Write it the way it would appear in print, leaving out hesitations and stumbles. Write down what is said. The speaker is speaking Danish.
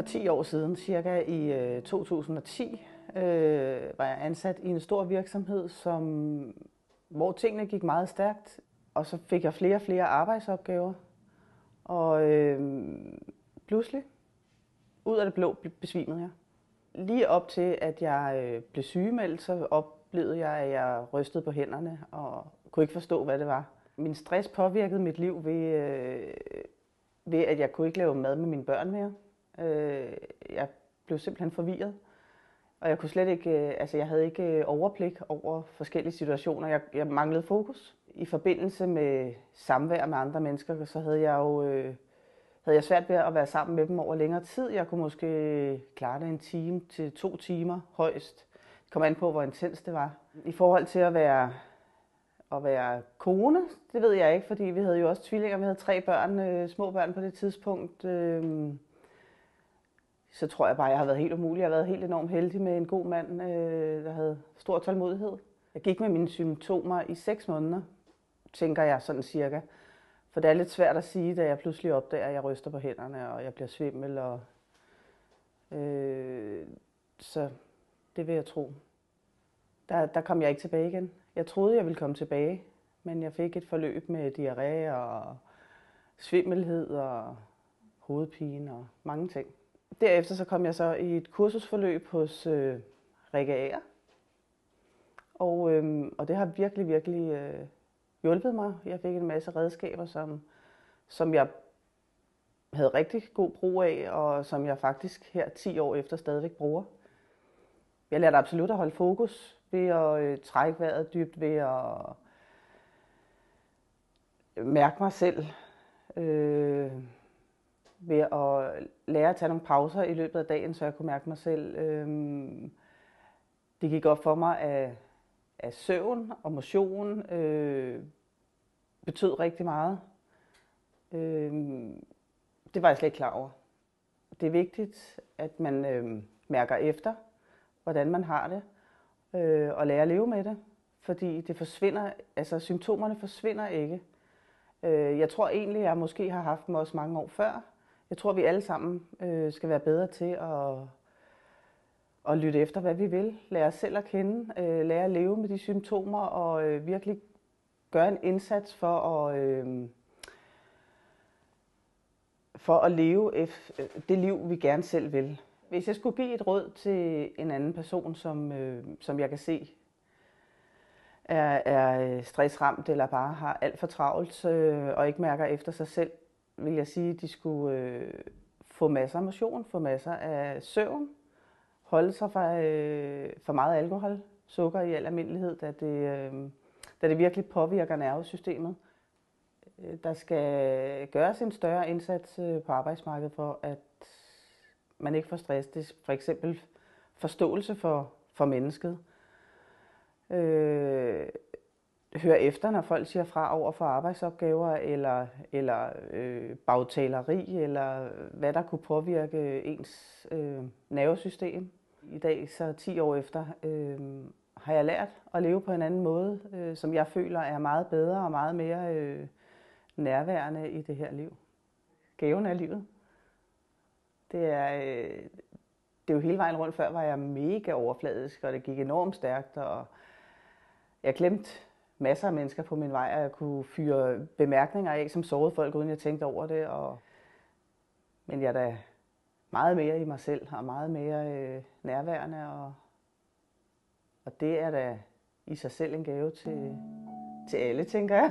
For 10 år siden, cirka i 2010, var jeg ansat i en stor virksomhed, hvor tingene gik meget stærkt. Og så fik jeg flere og flere arbejdsopgaver. Og pludselig, ud af det blå, besvimede jeg. Lige op til, at jeg blev sygemeldt, så oplevede jeg, at jeg rystede på hænderne og kunne ikke forstå, hvad det var. Min stress påvirkede mit liv ved at jeg kunne ikke lave mad med mine børn mere. Jeg blev simpelthen forvirret, og jeg kunne slet ikke, jeg havde ikke overblik over forskellige situationer. Jeg manglede fokus. I forbindelse med samvær med andre mennesker, så havde jeg svært ved at være sammen med dem over længere tid. Jeg kunne måske klare det 1 time til 2 timer højst. Det kom an på, hvor intens det var. I forhold til at være kone, det ved jeg ikke, fordi vi havde jo også tvillinger. Vi havde 3 børn, små børn på det tidspunkt. Så tror jeg bare, at jeg har været helt umulig. Jeg har været helt enormt heldig med en god mand, der havde stor tålmodighed. Jeg gik med mine symptomer i 6 måneder, tænker jeg sådan cirka. For det er lidt svært at sige, da jeg pludselig opdager, at jeg ryster på hænderne, og jeg bliver svimmel. Så det vil jeg tro. Der kom jeg ikke tilbage igen. Jeg troede, jeg ville komme tilbage, men jeg fik et forløb med diarré og svimmelhed og hovedpine og mange ting. Derefter så kom jeg så i et kursusforløb hos Rikke Ager. Og det har virkelig hjulpet mig. Jeg fik en masse redskaber, som jeg havde rigtig god brug af, og som jeg faktisk her 10 år efter stadigvæk bruger. Jeg lærte absolut at holde fokus ved at trække vejret dybt, ved at mærke mig selv, ved at lære at tage nogle pauser i løbet af dagen, så jeg kunne mærke mig selv. Det gik op for mig, at søvn og motion betød rigtig meget. Det var jeg slet ikke klar over. Det er vigtigt, at man mærker efter, hvordan man har det, og lærer at leve med det, fordi det forsvinder, symptomerne forsvinder ikke. Jeg tror egentlig, jeg måske har haft dem også mange år før. Jeg tror, vi alle sammen skal være bedre til at lytte efter, hvad vi vil. Lære os selv at kende, lære at leve med de symptomer og virkelig gøre en indsats for at leve det liv, vi gerne selv vil. Hvis jeg skulle give et råd til en anden person, som jeg kan se er stressramt eller bare har alt for travlt og ikke mærker efter sig selv, vil jeg sige, at de skulle få masser af motion, få masser af søvn, holde sig for meget alkohol, sukker i al almindelighed, da det virkelig påvirker nervesystemet. Der skal gøres en større indsats på arbejdsmarkedet for, at man ikke får stress. Det er for eksempel forståelse for mennesket. Hør efter, når folk siger fra over for arbejdsopgaver, eller bagtaleri, eller hvad der kunne påvirke ens nervesystem. I dag, så 10 år efter, har jeg lært at leve på en anden måde, som jeg føler er meget bedre og meget mere nærværende i det her liv. Gaven af livet. Det er jo hele vejen rundt. Før var jeg mega overfladisk, og det gik enormt stærkt, og jeg glemte masser af mennesker på min vej, og jeg kunne fyre bemærkninger af, som sårede folk, uden jeg tænkte over det. Men jeg er da meget mere i mig selv, og meget mere nærværende, og det er da i sig selv en gave til alle, tænker jeg.